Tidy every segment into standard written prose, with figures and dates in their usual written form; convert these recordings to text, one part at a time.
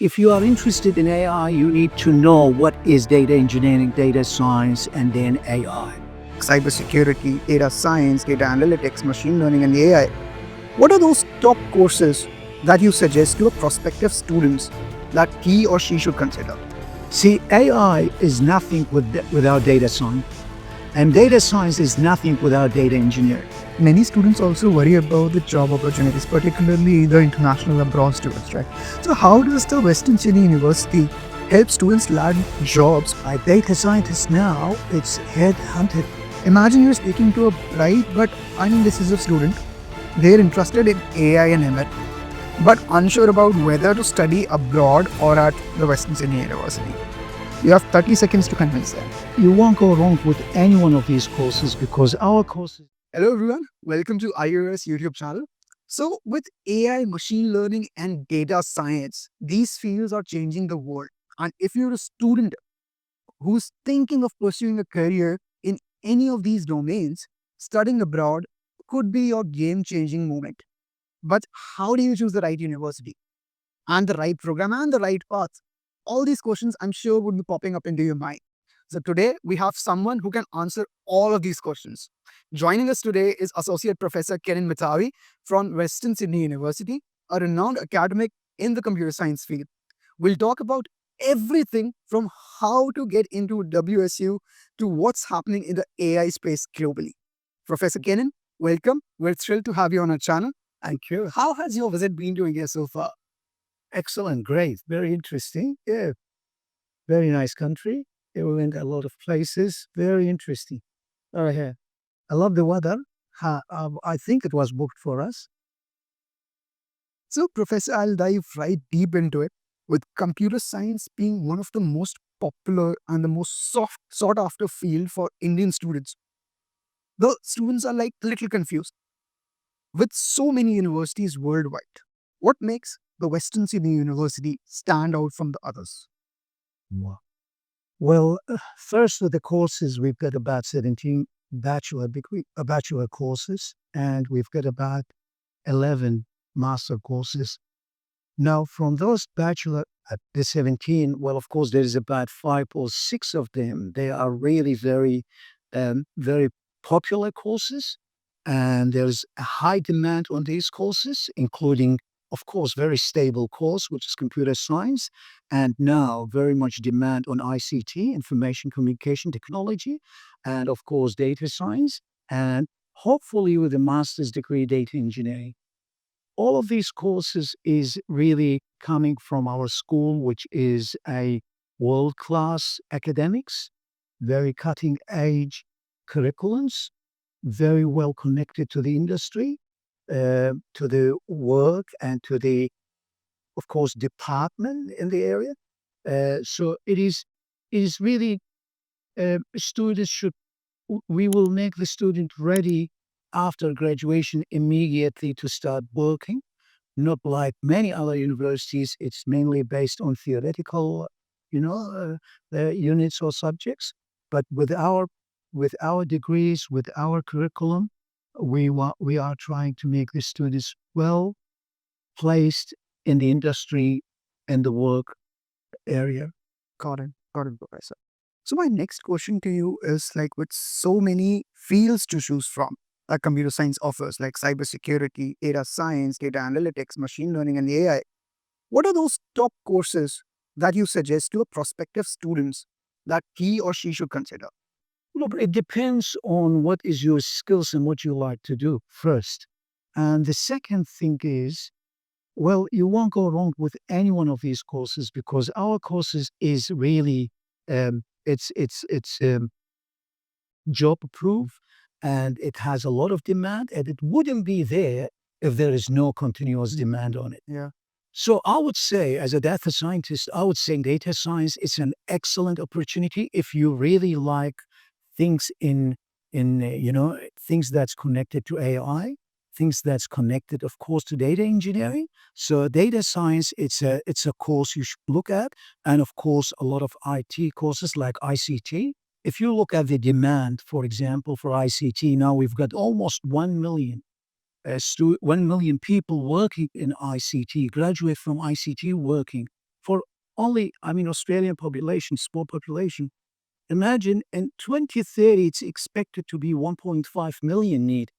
If you are interested in AI, you need to know what is data engineering, data science, and then AI. Cybersecurity, data science, data analytics, machine learning, and AI. What are those top courses that you suggest to a prospective students that he or she should consider? See, AI is nothing without data science, and data science is nothing without data engineering. Many students also worry about the job opportunities, particularly the international abroad students, right? So how does the Western Sydney University help students land jobs? Like data scientists now, it's headhunted. Imagine you're speaking to a bright but undecisive student. They're interested in AI and ML, but unsure about whether to study abroad or at the Western Sydney University. You have 30 seconds to convince them. You won't go wrong with any one of these courses because our courses. Hello everyone, welcome to IOS YouTube channel. So with AI, machine learning and data science, these fields are changing the world. And if you're a student who's thinking of pursuing a career in any of these domains, studying abroad could be your game-changing moment. But how do you choose the right university and the right program and the right path? All these questions I'm sure would be popping up into your mind. So today we have someone who can answer all of these questions. Joining us today is Associate Professor Kenan Matawie from Western Sydney University, a renowned academic in the computer science field. We'll talk about everything from how to get into WSU to what's happening in the AI space globally. Professor Kenan, welcome. We're thrilled to have you on our channel. Thank you. How has your visit been doing here so far? Excellent, great, very interesting. Yeah, very nice country. We went a lot of places. Very interesting. Oh, yeah. I love the weather. I think it was booked for us. So, Professor, I'll dive right deep into it, with computer science being one of the most popular and the most sought after field for Indian students. The students are like a little confused. With so many universities worldwide, what makes the Western Sydney University stand out from the others? Wow. Well, first with the courses, we've got about 17 bachelor courses, and we've got about 11 master courses. Now, from those bachelor at the 17, well, of course, there is about 5 or 6 of them. They are really very popular courses, and there's a high demand on these courses, including, of course, very stable course, which is computer science, and now very much demand on ICT, information communication technology, and of course, data science, and hopefully with a master's degree, data engineering. All of these courses is really coming from our school, which is a world-class academics, very cutting-edge curriculums, very well connected to the industry, to the work, and to the, of course, department in the area. So it is really students should we will make the student ready after graduation immediately to start working. Not like many other universities, it's mainly based on theoretical, units or subjects. But with our degrees, with our curriculum, we are trying to make the students well placed in the industry and the work area. Got it, Professor. So my next question to you is like with so many fields to choose from that computer science offers, like cybersecurity, data science, data analytics, machine learning, and AI, what are those top courses that you suggest to a prospective students that he or she should consider? Look, it depends on what is your skills and what you like to do first. And the second thing is, well, you won't go wrong with any one of these courses because our courses is really it's job proof, and it has a lot of demand, and it wouldn't be there if there is no continuous demand on it. Yeah. So I would say, as a data scientist, I would say data science is an excellent opportunity if you really like things in things that's connected to AI, things that's connected, of course, to data engineering. So data science, it's a course you should look at, and of course, a lot of IT courses like ICT. If you look at the demand, for example, for ICT, now we've got almost 1 million people working in ICT, graduate from ICT working for only, Australian population, small population. Imagine in 2030, it's expected to be 1.5 million need.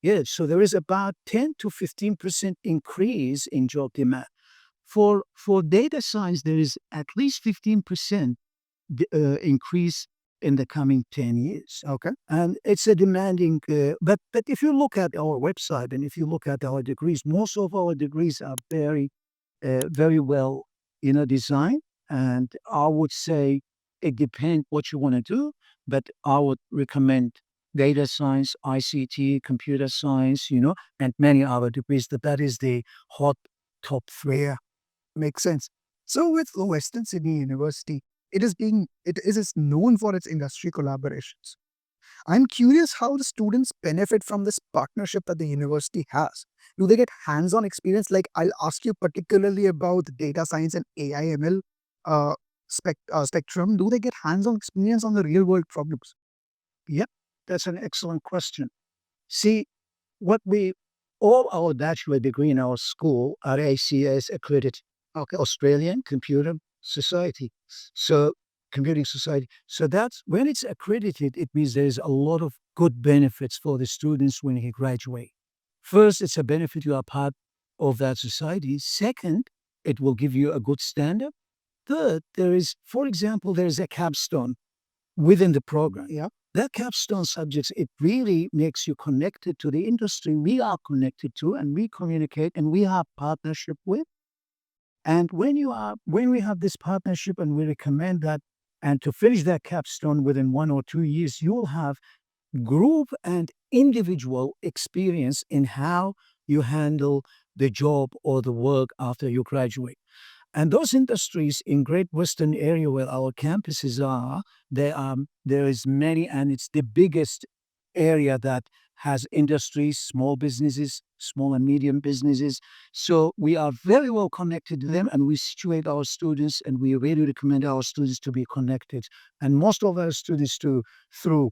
Yeah, so there is about 10 to 15% increase in job demand. For data science, there is at least 15% increase in the coming 10 years. Okay. And it's a demanding, but if you look at our website and if you look at our degrees, most of our degrees are very well, designed. And I would say it depends what you want to do, but I would recommend data science, ICT, computer science, and many other degrees. That is the hot top three. Yeah, makes sense. So with Western Sydney University, it is known for its industry collaborations. I'm curious how the students benefit from this partnership that the university has. Do they get hands-on experience? Like I'll ask you particularly about data science and AI ML uh, spectrum. Do they get hands-on experience on the real-world problems? Yep, that's an excellent question. See, what we all our bachelor degree in our school are ACS accredited, okay, Australian Computer Society. So Computing Society. So that's when it's accredited, it means there's a lot of good benefits for the students when he graduate. First, it's a benefit you are part of that society. Second, it will give you a good standard. Third, there is, for example, there is a capstone within the program. Yeah. That capstone subjects, it really makes you connected to the industry we are connected to and we communicate and we have partnership with. And when we have this partnership and we recommend that, and to finish that capstone within 1 or 2 years, you will have group and individual experience in how you handle the job or the work after you graduate. And those industries in Great Western area where our campuses are, there is many, and it's the biggest area that has industries, small businesses, small and medium businesses. So we are very well connected to them, and we situate our students, and we really recommend our students to be connected. And most of our students through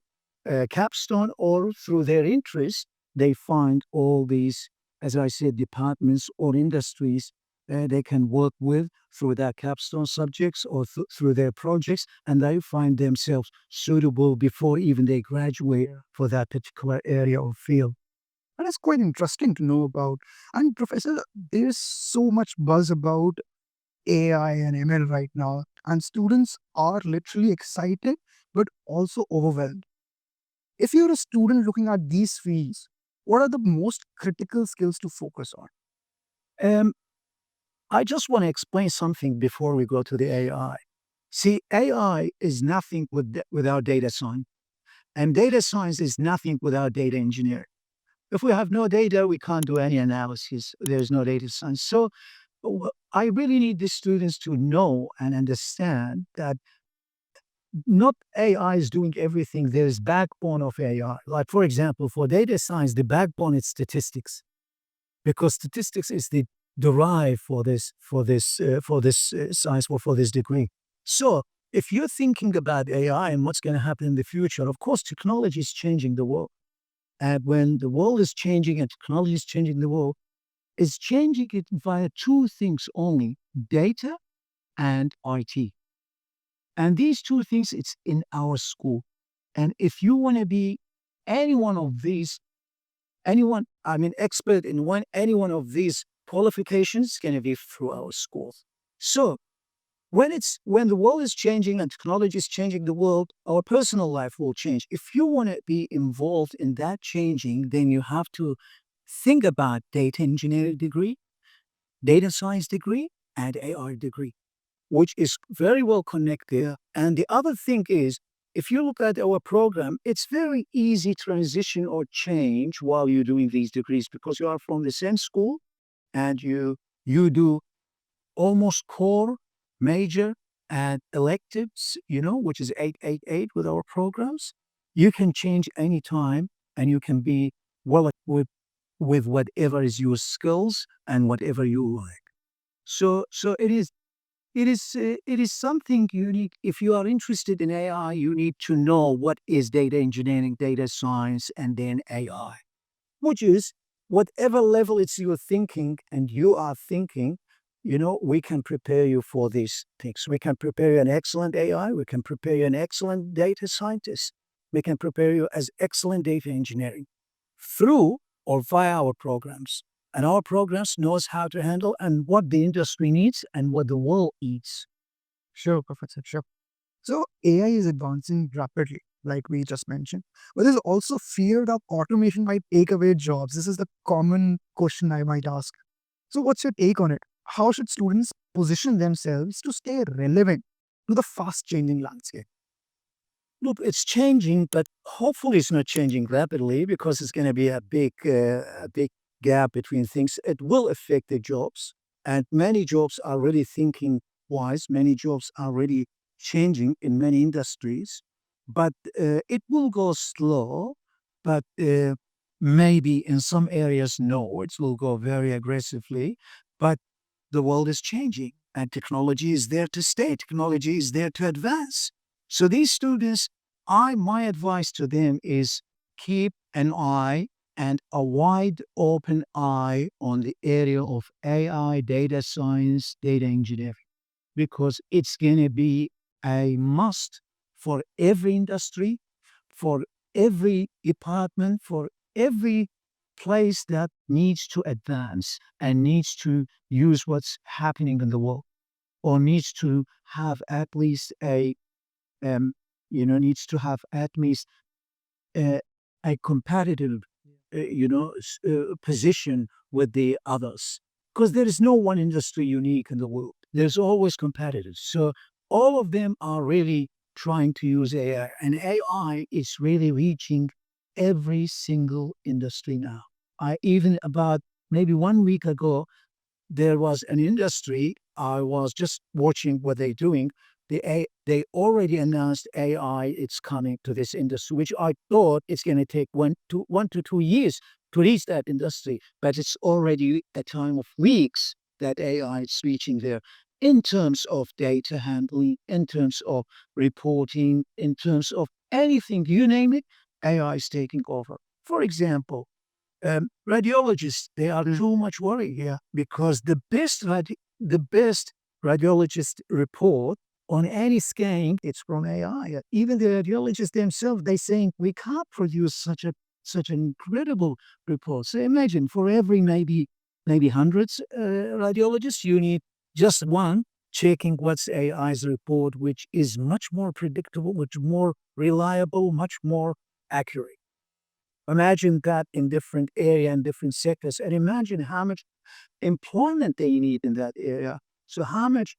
capstone or through their interest, they find all these, as I said, departments or industries they can work with through their capstone subjects or through their projects, and they find themselves suitable before even they graduate for that particular area or field. And it's quite interesting to know about. And Professor, there's so much buzz about AI and ML right now, and students are literally excited but also overwhelmed. If you're a student looking at these fields, what are the most critical skills to focus on? Um, I just want to explain something before we go to the AI. See, AI is nothing without data science, and data science is nothing without data engineering. If we have no data, we can't do any analysis. There's no data science. So I really need the students to know and understand that not AI is doing everything. There's backbone of AI. Like for example, for data science, the backbone is statistics, because statistics is the drive for this science or for this degree. So if you're thinking about AI and what's going to happen in the future, of course, technology is changing the world. And when the world is changing and technology is changing the world, it's changing it via two things only: data and IT. And these two things, it's in our school. And if you want to be any one of these, expert in any one of these qualifications, it's going to be through our schools. So when the world is changing and technology is changing the world, our personal life will change. If you want to be involved in that changing, then you have to think about data engineering degree, data science degree, and AI degree, which is very well connected. And the other thing is, if you look at our program, it's very easy transition or change while you're doing these degrees, because you are from the same school and you do almost core, major, and electives, which is 888 with our programs. You can change anytime and you can be well equipped with whatever is your skills and whatever you like. So it is something unique. If you are interested in AI, you need to know what is data engineering, data science, and then AI, which is whatever level it's you're thinking and you are thinking. we can prepare you for these things. We can prepare you an excellent AI. We can prepare you an excellent data scientist. We can prepare you as excellent data engineering through or via our programs. And our programs knows how to handle and what the industry needs and what the world needs. Sure, Professor. Sure. So AI is advancing rapidly, like we just mentioned, but there's also fear that automation might take away jobs. This is the common question I might ask. So what's your take on it? How should students position themselves to stay relevant to the fast changing landscape? Look, it's changing, but hopefully it's not changing rapidly because it's going to be a big gap between things. It will affect the jobs, and many jobs are really thinking wise. Many jobs are really changing in many industries, but it will go slow. But maybe in some areas, no, it will go very aggressively. But the world is changing, and technology is there to stay. Technology is there to advance. So these students, my advice to them is keep an eye and a wide open eye on the area of AI, data science, data engineering, because it's going to be a must for every industry, for every department, for every place that needs to advance and needs to use what's happening in the world, or needs to have at least um, needs to have at least a, a competitive, position with the others. Because there is no one industry unique in the world. There's always competitors. So all of them are really trying to use AI, and AI is really reaching every single industry now. I even about maybe 1 week ago, there was an industry. I was just watching what they're doing. They already announced AI. It's coming to this industry, which I thought it's going to take 1 to 2 years to reach that industry. But it's already a time of weeks that AI is reaching there in terms of data handling, in terms of reporting, in terms of anything, you name it, AI is taking over. For example, radiologists, they are too much worry here because the best radiologist report on any scan, it's from AI. Even the radiologists themselves, they saying we can't produce such an incredible report. So imagine for every maybe hundreds radiologists, you need just one checking what's AI's report, which is much more predictable, much more reliable, much more accurate. Imagine that in different area and different sectors, and imagine how much employment they need in that area. So how much,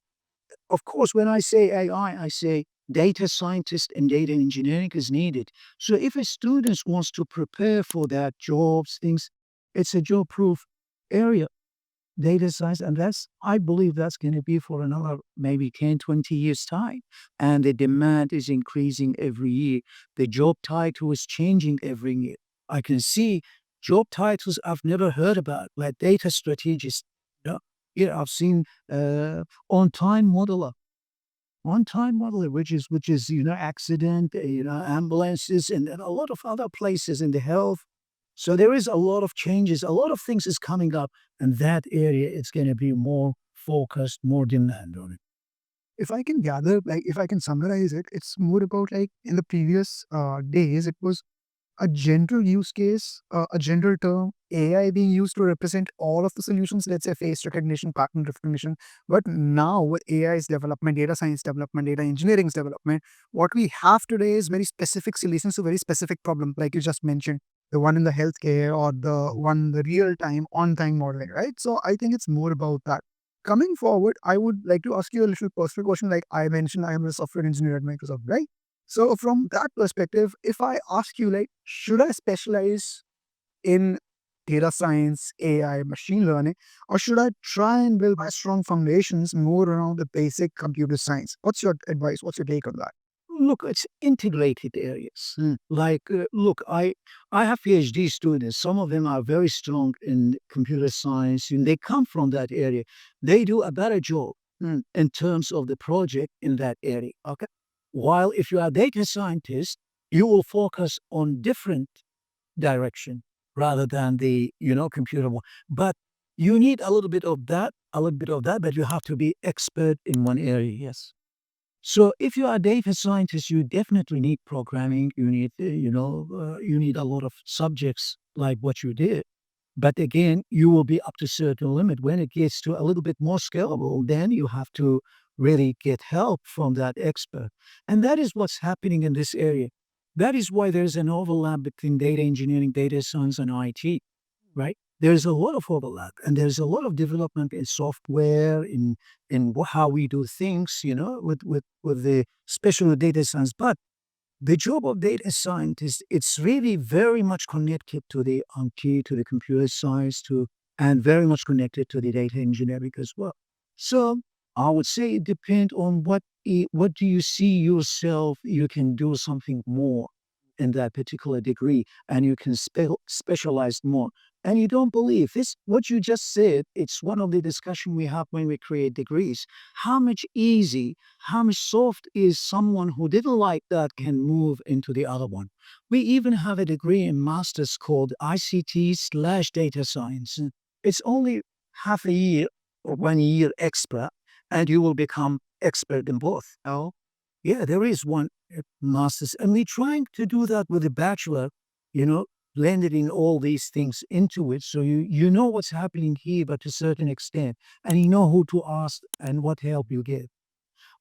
of course, when I say AI, I say data scientist and data engineering is needed. So if a student wants to prepare for that jobs, things, it's a job-proof area, data science, and I believe that's going to be for another maybe 10, 20 years time. And the demand is increasing every year. The job title is changing every year. I can see job titles I've never heard about, like data strategist. I've seen on-time modeler, which is accident, ambulances, and a lot of other places in the health. So there is a lot of changes, a lot of things is coming up, and that area it's going to be more focused, more demand on it. If I can gather, like if I can summarize it, it's more about like in the previous days, it was a general use case, a general term, AI being used to represent all of the solutions, let's say face recognition, pattern recognition. But now with AI's development, data science development, data engineering's development, what we have today is very specific solutions to very specific problem, like you just mentioned, the one in the healthcare or the one, the real time, on time modeling, right? So I think it's more about that. Coming forward, I would like to ask you a little personal question. Like I mentioned, I am a software engineer at Microsoft, right? So from that perspective, if I ask you like, should I specialize in data science, AI, machine learning, or should I try and build my strong foundations more around the basic computer science? What's your advice? What's your take on that? Look, it's integrated areas. Like, look, I have PhD students. Some of them are very strong in computer science, and they come from that area. They do a better job in terms of the project in that area. Okay. While if you are a data scientist, you will focus on different direction rather than the computer one. But You need a little bit of that, a little bit of that, but you have to be expert in one area. Yes. So if you are a data scientist, you definitely need programming. You need, you need a lot of subjects like what you did. But again, you will be up to a certain limit. When it gets to a little bit more scalable, then you have to really get help from that expert. And that is what's happening in this area. That is why there's an overlap between data engineering, data science, and IT, right? There's a lot of overlap, and there's a lot of development in software, in how we do things, with the special data science. But the job of data scientist, it's really very much connected to the IT, to the computer science, and very much connected to the data engineering as well. So I would say it depends on what do you see yourself. You can do something more in that particular degree, and you can specialize more. And you don't believe this, what you just said, it's one of the discussion we have when we create degrees. How much easy, how much soft is someone who didn't like that can move into the other one. We even have a degree in master's called ICT/data science. It's only half a year or 1 year extra, and you will become expert in both. Oh, yeah, there is one master's, and we're trying to do that with a bachelor, you know, blending all these things into it. So you know what's happening here, but to a certain extent, and you know who to ask and what help you get.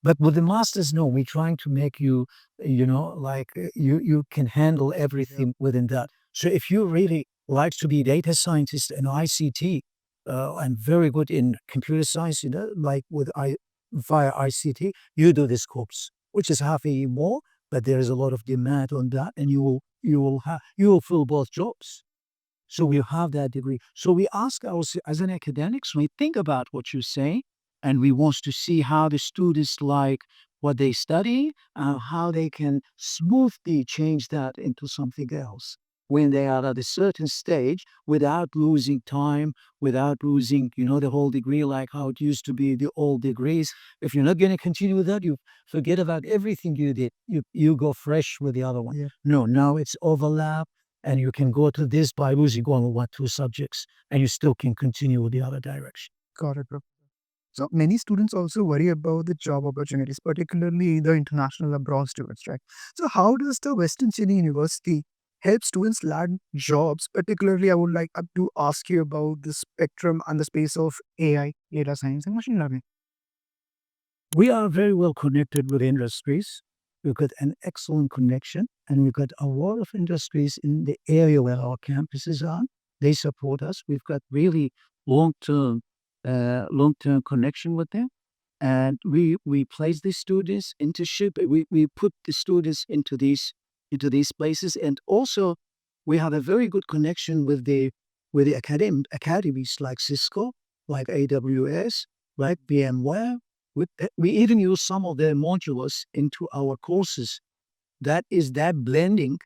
But with the masters, no, we're trying to make you, you can handle everything within that. So if you really like to be data scientist in ICT, and very good in computer science, like via ICT, you do this course, which is half a year more, but there is a lot of demand on that, and you will fill both jobs. So we have that degree. So we ask ourselves as an academics, we think about what you say, and we want to see how the students like what they study and how they can smoothly change that into something else when they are at a certain stage without losing time, without losing, the whole degree like how it used to be the old degrees. If you're not going to continue with that, you forget about everything you did. You go fresh with the other one. Yeah. No, now it's overlap, and you can go to this by losing one or one, two subjects, and you still can continue with the other direction. Got it, bro. So many students also worry about the job opportunities, particularly the international abroad students, right? So how does the Western Sydney University help students land jobs? Particularly, I would like to ask you about the spectrum and the space of AI, data science, and machine learning. We are very well connected with industries. We've got an excellent connection, and we've got a lot of industries in the area where our campuses are. They support us. We've got really long-term, long-term connection with them, and we place the students internship. We put the students into these places, and also we have a very good connection with the academies like Cisco, like AWS, like VMware. We even use some of their modules into our courses. That blending,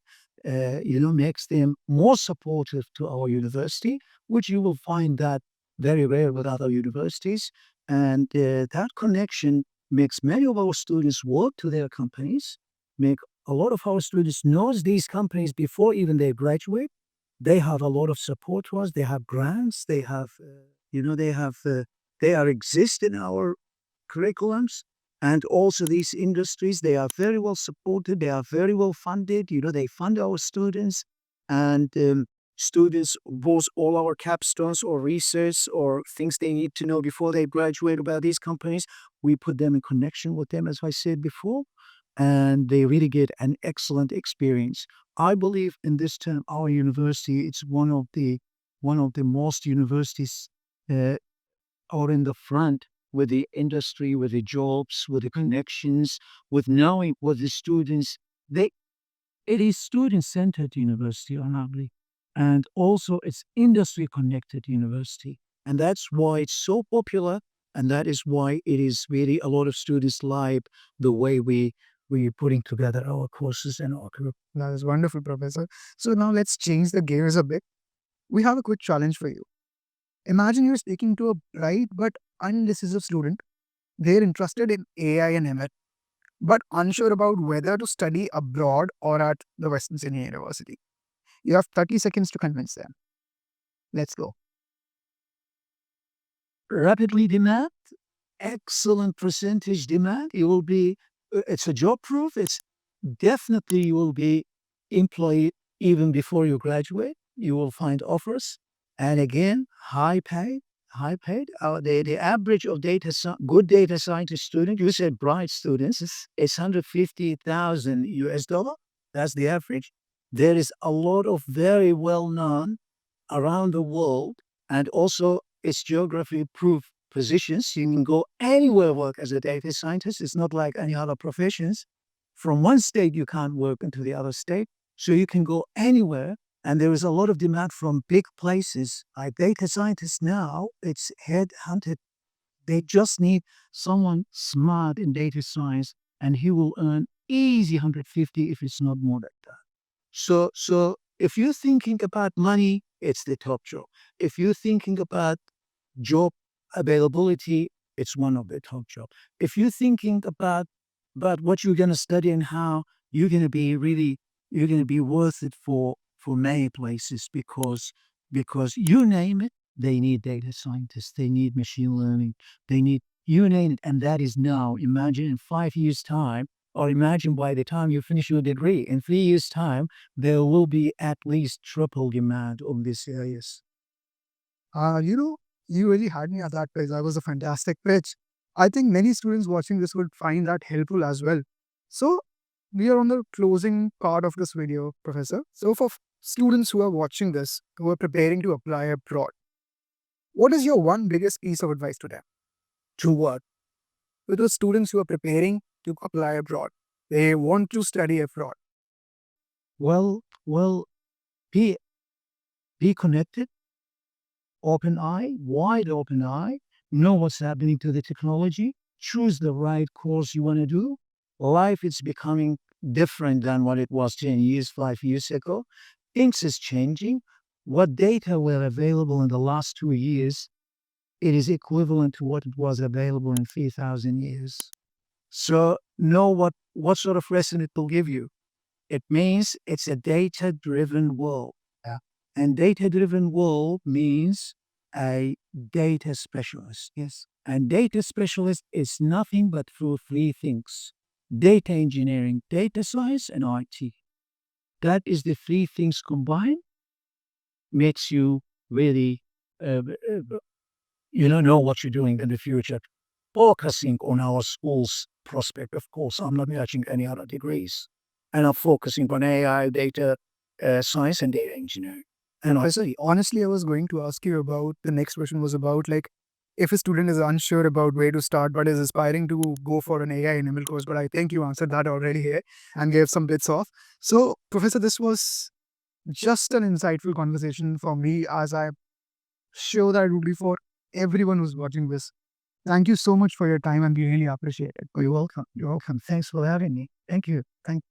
makes them more supportive to our university, which you will find that very rare with other universities. And that connection makes many of our students work to their companies, make a lot of our students knows these companies before even they graduate. They have a lot of support to us. They have grants. They have, they are exist in our curriculums. And also these industries, they are very well supported. They are very well funded. They fund our students, and students, both all our capstones or research or things they need to know before they graduate about these companies, we put them in connection with them, as I said before, and they really get an excellent experience. I believe in this term, our university, it's one of the most universities uh, out in the front with the industry, with the jobs, with the connections, with knowing what the students they it is student centered university, honestly. And also it's industry connected university. And that's why it's so popular. And that is why it is really a lot of students like the way we're putting together our courses and our curriculum. That is wonderful, Professor. So now let's change the gears a bit. We have a quick challenge for you. Imagine you're speaking to a bright but undecisive student. They're interested in AI and ML, but unsure about whether to study abroad or at the Western Sydney University. You have 30 seconds to convince them. Let's go. rapidly demand, excellent percentage demand. It will be, it's a job proof. It's definitely you will be employed even before you graduate. You will find offers. And again, high paid, high paid. The average of good data scientist student, you said bright students, is 150,000 US dollar. That's the average. There is a lot of very well known around the world, and also it's geography proof positions. You can go anywhere work as a data scientist. It's not like any other professions. From one state, you can't work into the other state. So you can go anywhere. And there is a lot of demand from big places. Like data scientists now, it's headhunted. They just need someone smart in data science, and he will earn easy 150 if it's not more than that. So if you're thinking about money, it's the top job. If you're thinking about job availability, it's one of the top job. If you're thinking about what you're gonna study and how you're gonna be really you're gonna be worth it for many places, because you name it, they need data scientists, they need machine learning, they need you name it, and that is now. Imagine in 5 years' time, or imagine by the time you finish your degree, in 3 years' time, there will be at least triple demand on these areas. You know, you really had me at that pitch. That was a fantastic pitch. I think many students watching this would find that helpful as well. So, we are on the closing part of this video, Professor. So, for students who are watching this, who are preparing to apply abroad, what is your one biggest piece of advice to them? To what? To those students who are preparing to apply abroad, they want to study abroad. Well, be be connected, open eye, wide open eye, know what's happening to the technology, choose the right course you want to do. Life is becoming different than what it was 10 years, 5 years ago. Things is changing. What data were available in the last 2 years, it is equivalent to what it was available in 3,000 years. So know what sort of lesson it will give you. It means it's a data-driven world. Yeah. And data-driven world means a data specialist. Yes. And data specialist is nothing but through three things: data engineering, data science, and IT. That is the three things combined makes you really, uh, know what you're doing in the future. Focusing on our school's prospect, of course, I'm not touching any other degrees. And I'm focusing on AI, data science, and data engineering. And Honestly, I was going to ask you about the next question was about like if a student is unsure about where to start but is aspiring to go for an AI and ML course, but I think you answered that already here and gave some bits off. So, Professor, this was just an insightful conversation for me as I'm sure that it would be for everyone who's watching this. Thank you so much for your time and we really appreciate it. you're welcome. You're welcome. Thanks for having me. Thank you. Thank